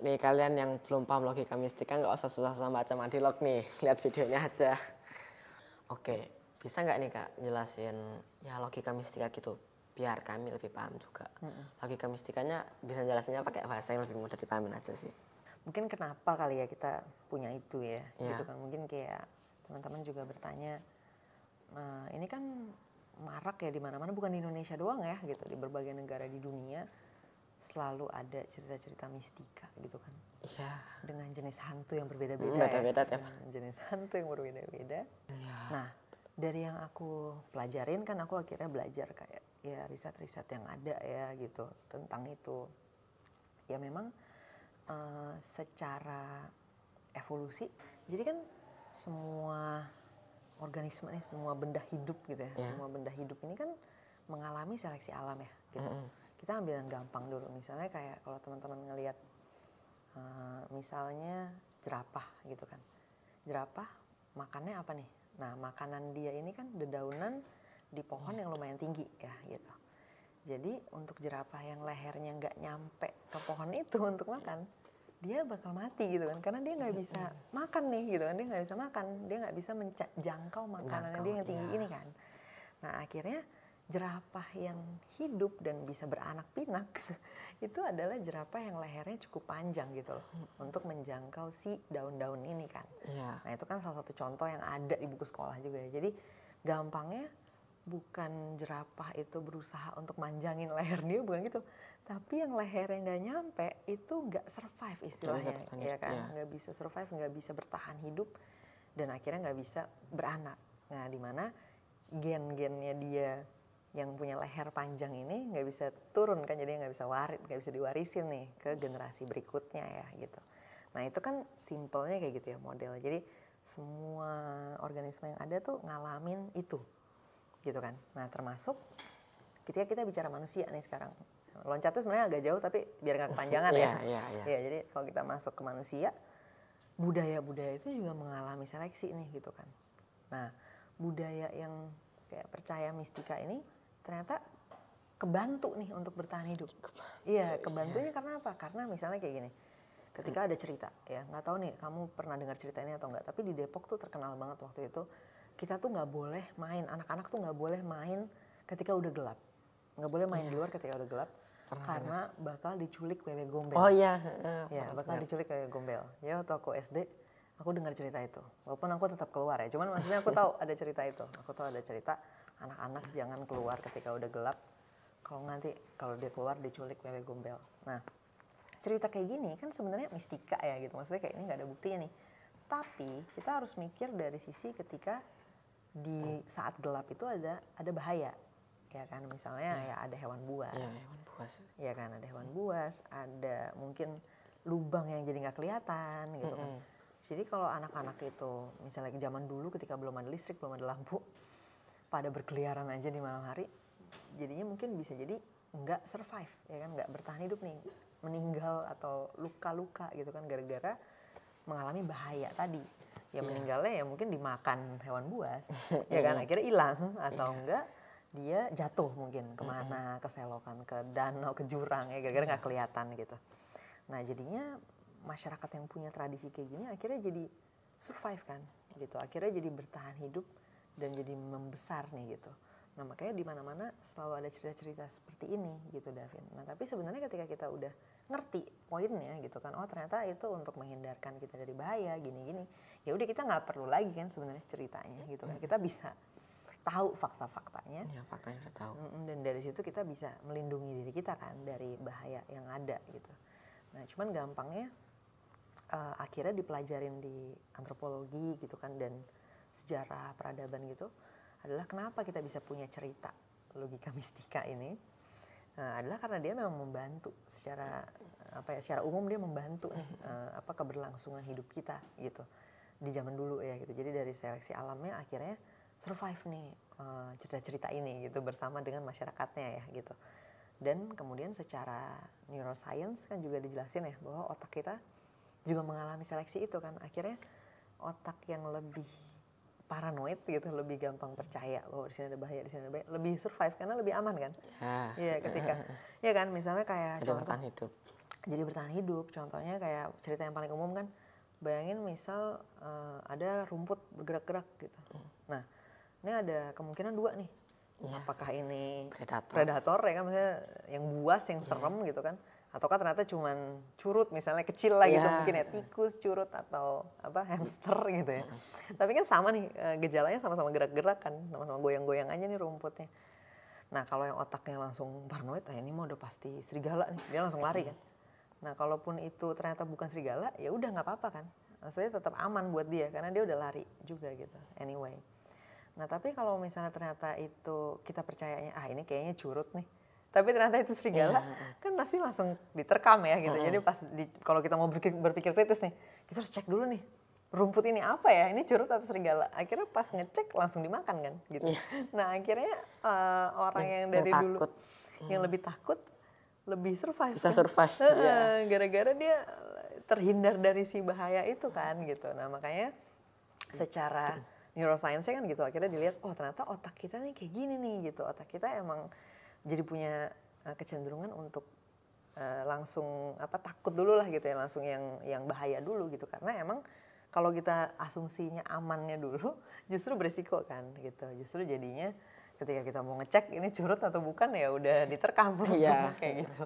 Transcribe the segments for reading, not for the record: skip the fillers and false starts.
nih kalian yang belum paham logika mistika nggak usah susah-susah baca Madilog nih, lihat videonya aja. Oke, bisa nggak nih Kak jelasin ya logika mistika gitu, biar kami lebih paham juga. Logika mistikanya bisa jelasinnya pakai bahasa yang lebih mudah dipahamin aja sih. Mungkin kenapa kali ya kita punya itu ya, Iya. gitu kan. Mungkin kayak teman-teman juga bertanya, nah ini kan marak ya di mana-mana, bukan di Indonesia doang ya gitu, di berbagai negara di dunia selalu ada cerita-cerita mistika gitu kan. Iya. Dengan jenis hantu yang berbeda-beda Beda-beda ya. tiap. Jenis hantu yang berbeda-beda. Iya. Nah, dari yang aku pelajarin kan aku akhirnya belajar kayak ya riset-riset yang ada ya gitu tentang itu. Ya memang secara evolusi, jadi kan semua organisme nih, semua benda hidup gitu ya, semua benda hidup ini kan mengalami seleksi alam ya gitu. Kita ambil yang gampang dulu, misalnya kayak kalau teman-teman ngelihat misalnya jerapah gitu kan. Jerapah makannya apa nih? Nah, makanan dia ini kan dedaunan di pohon yang lumayan tinggi ya gitu. Jadi untuk jerapah yang lehernya nggak nyampe ke pohon itu untuk makan, dia bakal mati gitu kan, karena dia nggak bisa makan nih gitu kan, dia nggak bisa makan, dia nggak bisa menjangkau makanannya dia yang tinggi ini kan. Nah akhirnya jerapah yang hidup dan bisa beranak pinak itu adalah jerapah yang lehernya cukup panjang gitu loh untuk menjangkau si daun-daun ini kan. Nah itu kan salah satu contoh yang ada di buku sekolah juga ya. Jadi gampangnya bukan jerapah itu berusaha untuk manjangin leher dia, bukan gitu. Tapi yang lehernya nggak nyampe itu nggak survive istilahnya, ya kan? Nggak bisa survive, nggak bisa bertahan hidup, dan akhirnya nggak bisa beranak. Nah, di mana gen-gennya dia yang punya leher panjang ini nggak bisa turun kan, jadi nggak bisa diwarisin nih ke generasi berikutnya ya gitu. Nah itu kan simpelnya kayak gitu ya model. Jadi semua organisme yang ada tuh ngalamin itu. Gitu kan. Nah termasuk ketika kita bicara manusia nih sekarang, loncatnya sebenarnya agak jauh tapi biar nggak kepanjangan ya. Ya jadi kalau kita masuk ke manusia, budaya-budaya itu juga mengalami seleksi nih gitu kan. Nah budaya yang kayak percaya mistika ini ternyata kebantu nih untuk bertahan hidup. Iya kebantunya karena apa? Karena misalnya kayak gini, ketika ada cerita ya, nggak tahu nih kamu pernah dengar cerita ini atau enggak, tapi di Depok tuh terkenal banget waktu itu, kita tuh nggak boleh main, anak-anak tuh nggak boleh main ketika udah gelap, nggak boleh main di luar ketika udah gelap, karena bakal diculik wewe gombel. Oh iya. Ya bakal diculik wewe gombel. Ya waktu aku SD, aku dengar cerita itu, walaupun aku tetap keluar ya, cuman maksudnya aku tahu ada cerita itu, aku tahu ada cerita anak-anak jangan keluar ketika udah gelap, kalau dia keluar diculik wewe gombel. Nah cerita kayak gini kan sebenarnya mistika ya gitu, maksudnya kayak ini nggak ada buktinya nih, tapi kita harus mikir dari sisi ketika di saat gelap itu ada bahaya ya kan, misalnya ya ada hewan buas, ya kan ada hewan buas, ada mungkin lubang yang jadi nggak kelihatan gitu kan. Jadi kalau anak-anak itu misalnya zaman dulu ketika belum ada listrik, belum ada lampu, pada berkeliaran aja di malam hari, jadinya mungkin bisa jadi nggak survive ya kan, nggak bertahan hidup nih, meninggal atau luka-luka gitu kan gara-gara mengalami bahaya tadi. Ya meninggalnya ya mungkin dimakan hewan buas, ya kan akhirnya hilang, atau enggak dia jatuh mungkin kemana, ke selokan, ke danau, ke jurang ya gara-gara nggak kelihatan gitu. Nah jadinya masyarakat yang punya tradisi kayak gini akhirnya jadi survive kan gitu, akhirnya jadi bertahan hidup dan jadi membesar nih gitu. Nah makanya di mana-mana selalu ada cerita-cerita seperti ini gitu Davin. Nah tapi sebenarnya ketika kita udah ngerti poinnya gitu kan, oh ternyata itu untuk menghindarkan kita dari bahaya gini-gini, ya udah kita nggak perlu lagi kan sebenarnya ceritanya gitu kan, kita bisa tahu fakta-faktanya. Ya faktanya udah tahu. Dan dari situ kita bisa melindungi diri kita kan dari bahaya yang ada gitu. Nah cuman gampangnya akhirnya dipelajarin di antropologi gitu kan dan sejarah peradaban gitu, adalah kenapa kita bisa punya cerita logika mistika ini, adalah karena dia memang membantu secara secara umum dia membantu keberlangsungan hidup kita gitu di zaman dulu ya gitu. Jadi dari seleksi alamnya akhirnya survive nih cerita-cerita ini gitu bersama dengan masyarakatnya ya gitu. Dan kemudian secara neuroscience kan juga dijelasin ya bahwa otak kita juga mengalami seleksi itu kan, akhirnya otak yang lebih paranoid gitu, lebih gampang percaya bahwa di sini ada bahaya, di sini ada bahaya, lebih survive karena lebih aman kan. Iya ketika ya kan misalnya kayak jadi contoh bertahan hidup. jadi bertahan hidup. Contohnya kayak cerita yang paling umum kan, bayangin misal ada rumput bergerak-gerak gitu. Nah, ini ada kemungkinan dua nih. Apakah ini predator ya kan, maksudnya yang buas, yang serem gitu kan, ataukah ternyata cuman curut misalnya kecil lah gitu, mungkin ya tikus, curut atau apa hamster gitu ya. Tapi kan sama nih, gejalanya sama-sama gerak-gerak kan, sama-sama goyang-goyang aja nih rumputnya. Nah kalau yang otaknya langsung paranoid, ini mah udah pasti serigala nih, dia langsung lari kan. Nah kalaupun itu ternyata bukan serigala, ya udah nggak apa-apa kan, maksudnya tetap aman buat dia karena dia udah lari juga gitu. Anyway. Nah tapi kalau misalnya ternyata itu kita percayanya, ini kayaknya curut nih, tapi ternyata itu serigala, kan pasti langsung diterkam ya gitu. Jadi pas kalau kita mau berpikir kritis nih, kita harus cek dulu nih, rumput ini apa ya, ini curut atau serigala. Akhirnya pas ngecek langsung dimakan kan gitu. Nah akhirnya orang yang dari dulu yang lebih takut, lebih survive. Bisa kan? survive. Gara-gara dia terhindar dari si bahaya itu kan gitu. Nah makanya secara neuroscience-nya kan gitu, akhirnya dilihat, ternyata otak kita nih kayak gini nih gitu. Otak kita emang jadi punya kecenderungan untuk langsung takut dulu lah gitu ya, langsung yang bahaya dulu gitu. Karena emang kalau kita asumsinya amannya dulu, justru beresiko kan gitu. Justru jadinya ketika kita mau ngecek ini curut atau bukan, ya udah diterkam langsung kayak gitu.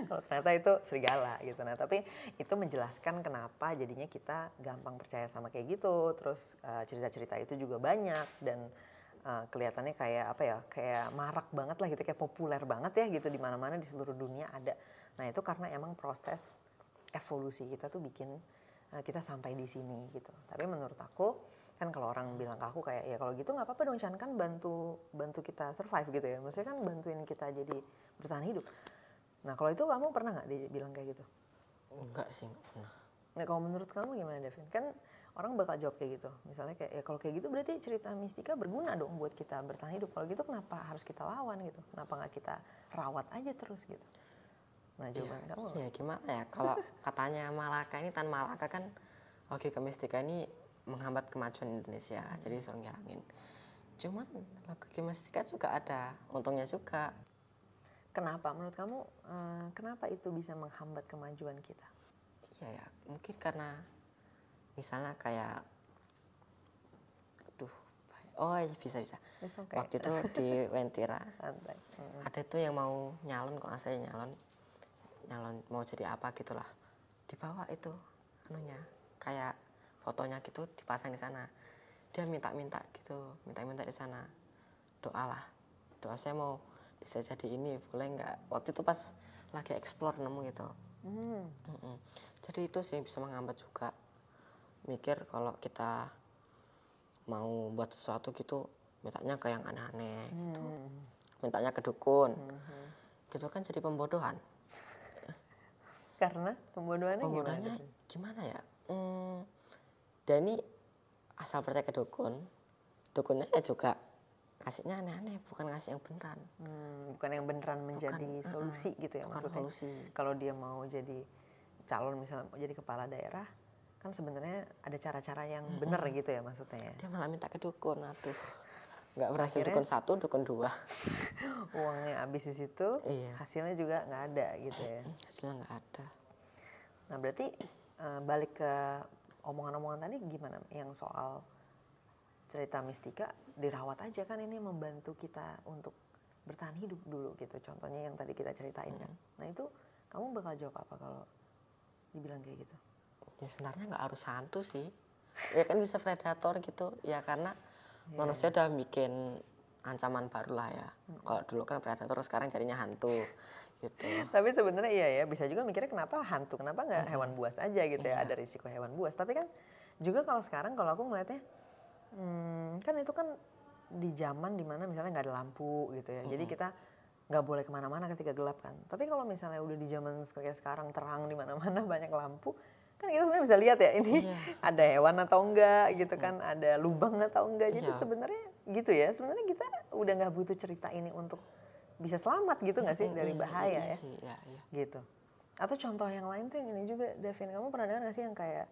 Kalau ternyata itu serigala gitu. Nah tapi itu menjelaskan kenapa jadinya kita gampang percaya sama kayak gitu. Terus cerita-cerita itu juga banyak dan kelihatannya kayak apa ya, kayak marak banget lah gitu, kayak populer banget ya gitu, di mana-mana di seluruh dunia ada. Nah itu karena emang proses evolusi kita tuh bikin kita sampai di sini gitu. Tapi menurut aku kan kalau orang bilang ke aku kayak, ya kalau gitu nggak apa-apa dong Chan, kan bantu kita survive gitu ya, maksudnya kan bantuin kita jadi bertahan hidup. Nah kalau itu kamu pernah nggak dibilang kayak gitu? Enggak sih, nggak pernah. Nah kalau menurut kamu gimana Devin? Kan orang bakal jawab kayak gitu, misalnya kayak, ya kalau kayak gitu berarti cerita mistika berguna dong buat kita bertahan hidup. Kalau gitu kenapa harus kita lawan gitu? Kenapa nggak kita rawat aja terus gitu? Nah jawaban kamu? Ya gimana ya, kalau katanya Malaka ini, Tan Malaka kan logika mistika ini menghambat kemajuan Indonesia, jadi disuruh ngilangin. Cuman logika mistika juga ada untungnya juga. Kenapa menurut kamu, kenapa itu bisa menghambat kemajuan kita? Ya mungkin karena misalnya kayak bisa. Waktu itu di Wentira ada itu yang mau nyalon, kok saya nyalon mau jadi apa gitulah, dibawa itu anunya, kayak fotonya gitu dipasang di sana, dia minta di sana, doa saya mau bisa jadi ini, boleh nggak? Waktu itu pas lagi explore nemu gitu. Jadi itu sih bisa menghambat juga, mikir kalau kita mau buat sesuatu gitu mintanya ke yang aneh-aneh gitu, mintanya ke dukun gitu kan, jadi pembodohan. Karena pembodohannya gimana ya? Dan ini asal percaya ke dukunnya juga ngasihnya aneh-aneh, bukan ngasih yang beneran. Bukan yang beneran menjadi solusi gitu ya maksudnya. Kalau dia mau jadi calon misalnya mau jadi kepala daerah, kan sebenarnya ada cara-cara yang benar gitu ya maksudnya. Dia malah minta ke dukun, nggak berhasil. Akhirnya, dukun 1, dukun 2. Uangnya habis di situ, hasilnya juga nggak ada gitu ya. Hasilnya nggak ada. Nah berarti balik ke omongan-omongan tadi gimana, yang soal cerita mistika dirawat aja kan, ini membantu kita untuk bertahan hidup dulu gitu. Contohnya yang tadi kita ceritain kan. Nah itu kamu bakal jawab apa kalau dibilang kayak gitu? Ya sebenarnya nggak harus hantu sih. Ya kan bisa predator gitu. Ya karena manusia udah bikin ancaman baru lah ya. Kalau dulu kan predator, sekarang jadinya hantu gitu. Tapi sebenarnya iya ya, bisa juga mikirnya kenapa hantu, kenapa nggak hewan buas aja gitu ya, ada risiko hewan buas. Tapi kan juga kalau sekarang kalau aku ngeliatnya, kan itu kan di zaman dimana misalnya nggak ada lampu gitu ya, jadi kita nggak boleh kemana-mana ketika gelap kan. Tapi kalau misalnya udah di zaman kayak sekarang terang di mana-mana banyak lampu, kan kita sebenarnya bisa lihat ya ini ada hewan atau enggak gitu kan, ada lubang atau enggak. Jadi sebenarnya gitu ya, sebenarnya kita udah nggak butuh cerita ini untuk bisa selamat gitu nggak sih dari bahaya ya, gitu. Atau contoh yang lain tuh yang ini juga, Devin, kamu pernah dengar nggak sih yang kayak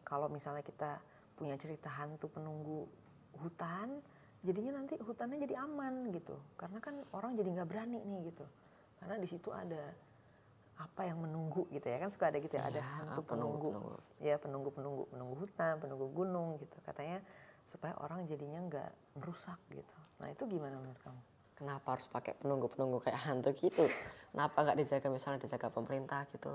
kalau misalnya kita punya cerita hantu penunggu hutan, jadinya nanti hutannya jadi aman gitu, karena kan orang jadi nggak berani nih gitu, karena di situ ada apa yang menunggu gitu ya, kan suka ada gitu ya, ada Iya, hantu penunggu, ya penunggu hutan, penunggu gunung gitu, katanya supaya orang jadinya nggak merusak gitu. Nah itu gimana menurut kamu? Kenapa harus pakai penunggu kayak hantu gitu? Kenapa nggak dijaga, misalnya dijaga pemerintah gitu?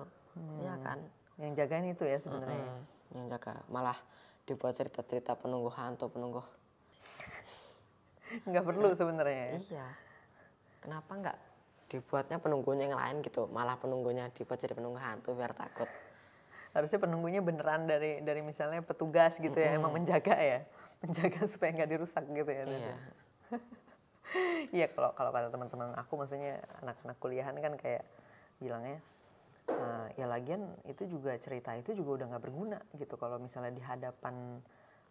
Iya kan? Yang jagain itu ya sebenarnya. Yang jaga, malah dibuat cerita-cerita penunggu hantu, penunggu. Nggak perlu sebenarnya. Iya. Kenapa nggak dibuatnya penunggunya yang lain gitu? Malah penunggunya dibuat jadi penunggu hantu biar takut. Harusnya penunggunya beneran dari misalnya petugas gitu ya, emang menjaga ya, menjaga supaya nggak dirusak gitu ya. Iya. Iya, kalau kata teman-teman aku, maksudnya anak-anak kuliahan kan kayak bilangnya, ya lagian itu juga cerita itu juga udah nggak berguna gitu kalau misalnya di hadapan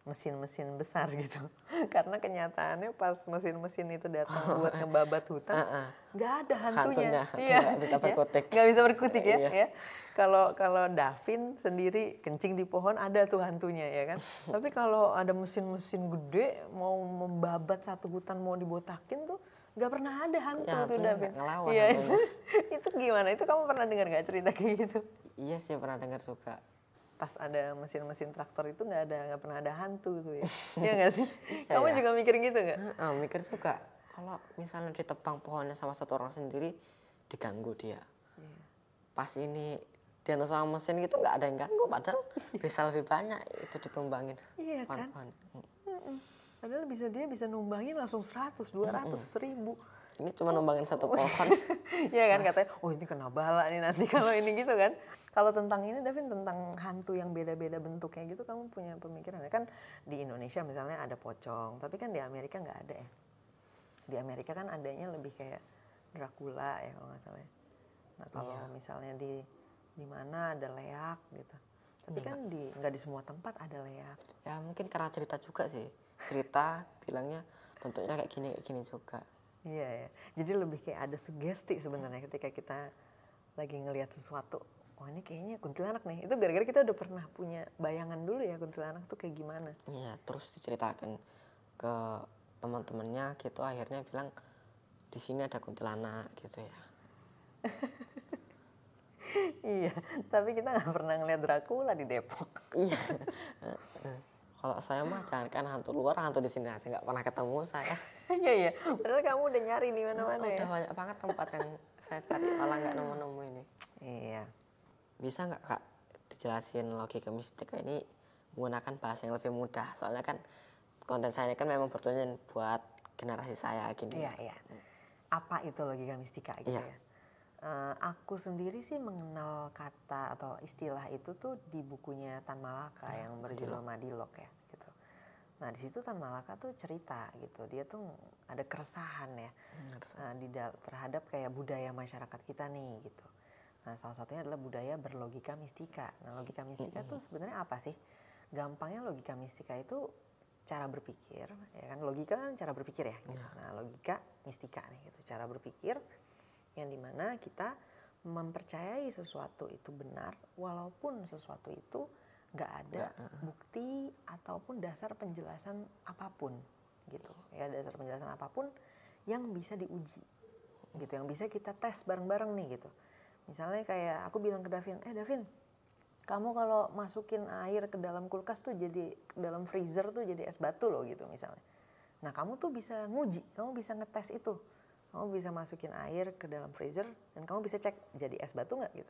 mesin-mesin besar gitu. Karena kenyataannya pas mesin-mesin itu datang buat ngebabat hutan, nggak ada hantunya. Iya, nggak bisa berkutik. Nggak bisa berkutik ya. Iya. Ya. Kalau Davin sendiri kencing di pohon ada tuh hantunya ya kan. Tapi kalau ada mesin-mesin gede mau membabat satu hutan, mau dibotakin tuh nggak pernah ada hantu Ya, tuh Davin. ngelawan Iya, hantunya. itu gimana? Itu kamu pernah dengar nggak cerita kayak gitu? Iya sih, pernah dengar juga. Pas ada mesin-mesin traktor itu nggak pernah ada hantu tuh ya. Iya nggak sih? Ya, Kamu ya. juga mikir gitu nggak? Mikir juga, kalau misalnya ditebang pohonnya sama satu orang sendiri, diganggu dia. Pas ini dia sama mesin gitu nggak ada yang ganggu, padahal bisa lebih banyak itu ditumbangin. Iya kan? Pohon-pohon. Padahal dia bisa numbangin langsung 100, 200, 1000. Ini cuma numbangin satu pohon. Iya kan, katanya, oh ini kena bala nih nanti kalau ini gitu kan. Kalau tentang ini, Davin, tentang hantu yang beda-beda bentuknya gitu, kamu punya pemikiran ya? Kan di Indonesia misalnya ada pocong, tapi kan di Amerika nggak ada ya. Di Amerika kan adanya lebih kayak Dracula ya kalau nggak salah ya. Nah kalau misalnya di mana ada leak gitu. Tapi kan nggak di semua tempat ada leak. Ya mungkin karena cerita juga sih. Cerita bilangnya bentuknya kayak gini juga. Iya ya. Jadi lebih kayak ada sugesti sebenarnya ketika kita lagi ngelihat sesuatu. Oh ini kayaknya kuntilanak nih. Itu gara-gara kita udah pernah punya bayangan dulu ya kuntilanak tuh kayak gimana. Iya, terus diceritakan ke teman-temannya gitu, akhirnya bilang di sini ada kuntilanak gitu ya. Iya, tapi kita nggak pernah ngeliat Dracula di Depok. Iya. Kalau saya mah jangan kan hantu luar, hantu di sini aja nggak pernah ketemu saya. Iya iya. Padahal kamu udah nyari di mana-mana ya. Udah banyak banget tempat yang saya cari, malah nggak nemu-nemu ini. Iya. Bisa nggak Kak dijelasin logika mistika ini menggunakan bahasa yang lebih mudah? Soalnya kan konten saya ini kan memang bertujuan buat generasi saya gini. Iya iya. Apa itu logika mistika gitu Iya. ya? Aku sendiri sih mengenal kata atau istilah itu tuh di bukunya Tan Malaka yang berjudul Madilog ya gitu. Nah di situ Tan Malaka tuh cerita gitu, dia tuh ada keresahan ya terhadap kayak budaya masyarakat kita nih gitu. Nah salah satunya adalah budaya berlogika mistika. Nah logika mistika tuh sebenarnya apa sih? Gampangnya logika mistika itu cara berpikir, ya kan, logika kan cara berpikir ya gitu. Nah logika mistika nih gitu, cara berpikir yang dimana kita mempercayai sesuatu itu benar walaupun sesuatu itu nggak ada bukti ataupun dasar penjelasan apapun gitu ya, dasar penjelasan apapun yang bisa diuji gitu, yang bisa kita tes bareng-bareng nih gitu. Misalnya kayak aku bilang ke Davin, Davin, kamu kalau masukin air ke dalam kulkas tuh jadi, ke dalam freezer tuh jadi es batu loh gitu misalnya. Nah kamu tuh bisa nguji, kamu bisa ngetes itu. Kamu bisa masukin air ke dalam freezer dan kamu bisa cek jadi es batu nggak gitu.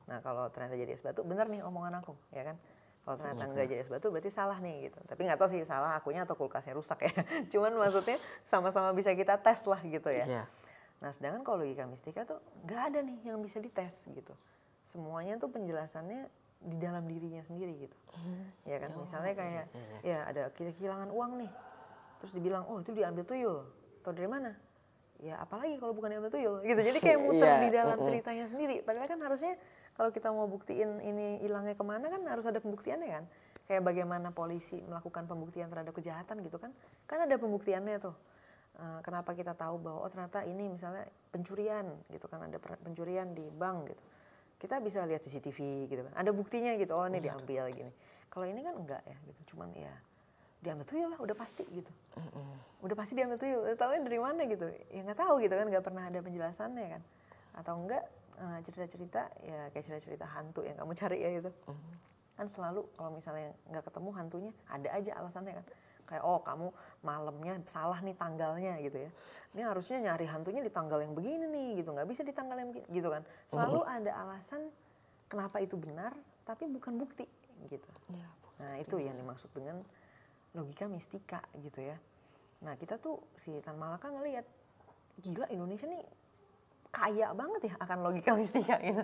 Nah kalau ternyata jadi es batu, benar nih omongan aku ya kan. Kalau ternyata nggak jadi es batu berarti salah nih gitu. Tapi nggak tahu sih salah akunya atau kulkasnya rusak ya. Cuman maksudnya sama-sama bisa kita tes lah gitu ya. Iya. Nah sedangkan kalau logika mistika tuh nggak ada nih yang bisa dites gitu. Semuanya tuh penjelasannya di dalam dirinya sendiri gitu. Ya kan misalnya kayak ya ada kita kehilangan uang nih. Terus dibilang, oh itu diambil tuyul. Tahu dari mana? Ya apalagi kalau bukan diambil tuyul gitu. Jadi kayak muter di dalam ceritanya sendiri. Padahal kan harusnya kalau kita mau buktiin ini hilangnya kemana kan harus ada pembuktiannya kan. Kayak bagaimana polisi melakukan pembuktian terhadap kejahatan gitu kan. Kan ada pembuktiannya tuh. Kenapa kita tahu bahwa oh ternyata ini misalnya pencurian gitu kan. Ada pencurian di bank gitu. Kita bisa lihat CCTV gitu kan. Ada buktinya gitu. Oh ini diambil gini. Kalau ini kan enggak ya gitu. Cuman ya diambil tuyul lah, udah pasti gitu. Udah pasti diambil tuyul. Tahunya dari mana gitu? Ya nggak tahu gitu kan, nggak pernah ada penjelasannya kan. Atau enggak cerita-cerita ya kayak cerita-cerita hantu yang kamu cari ya gitu. Kan selalu kalau misalnya nggak ketemu hantunya, ada aja alasannya kan. Kayak oh kamu malamnya salah nih tanggalnya gitu ya. Ini harusnya nyari hantunya di tanggal yang begini nih gitu, nggak bisa di tanggal yang begini gitu kan. Selalu ada alasan kenapa itu benar, tapi bukan bukti gitu. Ya, Nah itu yang dimaksud dengan logika mistika gitu ya. Nah kita tuh si Tan Malaka ngelihat, gila Indonesia nih kaya banget ya akan logika mistika gitu.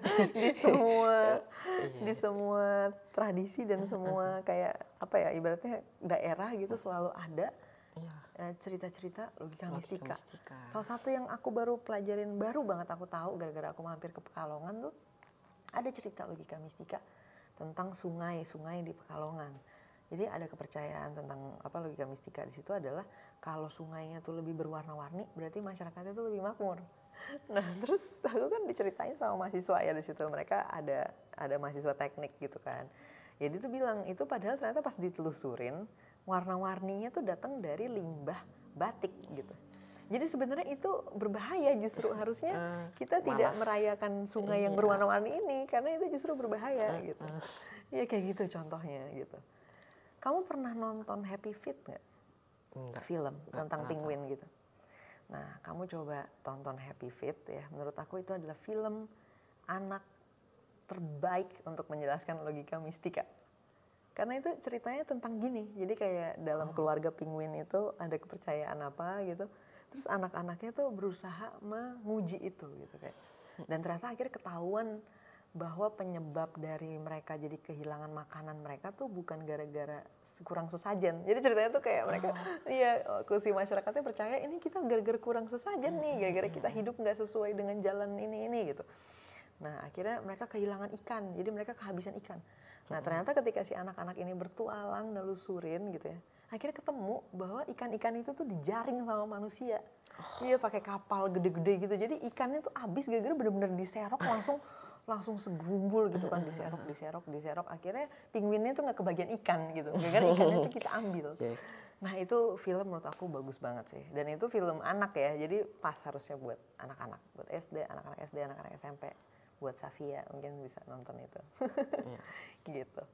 Di semua tradisi dan semua kayak apa ya ibaratnya daerah gitu selalu ada cerita-cerita logika mistika. Salah satu yang aku baru pelajarin, baru banget aku tahu gara-gara aku mampir ke Pekalongan tuh, ada cerita logika mistika tentang sungai-sungai di Pekalongan. Jadi ada kepercayaan tentang apa logika mistika di situ adalah kalau sungainya tuh lebih berwarna-warni berarti masyarakatnya tuh lebih makmur. Nah terus aku kan diceritain sama mahasiswa ya di situ, mereka ada mahasiswa teknik gitu kan. Jadi tuh bilang itu padahal ternyata pas ditelusurin warna-warninya tuh datang dari limbah batik gitu. Jadi sebenarnya itu berbahaya, justru harusnya kita tidak merayakan sungai yang berwarna-warni ini karena itu justru berbahaya gitu. Ya kayak gitu contohnya gitu. Kamu pernah nonton Happy Feet nggak? Film tentang penguin gitu. Nah, kamu coba tonton Happy Feet ya. Menurut aku itu adalah film anak terbaik untuk menjelaskan logika mistika. Karena itu ceritanya tentang gini. Jadi kayak dalam keluarga penguin itu ada kepercayaan apa gitu. Terus anak-anaknya tuh berusaha menguji itu gitu kayak. Dan ternyata akhirnya ketahuan bahwa penyebab dari mereka jadi kehilangan makanan mereka tuh bukan gara-gara kurang sesajen. Jadi ceritanya tuh kayak mereka, si masyarakatnya percaya ini kita gara-gara kurang sesajen nih, gara-gara kita hidup nggak sesuai dengan jalan ini gitu. Nah akhirnya mereka kehilangan ikan, jadi mereka kehabisan ikan. Nah ternyata ketika si anak-anak ini bertualang nelusurin gitu ya, akhirnya ketemu bahwa ikan-ikan itu tuh dijaring sama manusia. Iya pakai kapal gede-gede gitu, jadi ikannya tuh habis gara-gara bener-bener diserok langsung segumpul gitu kan, diserok, akhirnya penguinnya tuh nggak kebagian ikan gitu, gara-gara ikannya tuh kita ambil. Nah itu film menurut aku bagus banget sih, dan itu film anak ya, jadi pas harusnya buat anak-anak, buat SD, anak-anak SMP, buat Safia mungkin bisa nonton itu, gitu.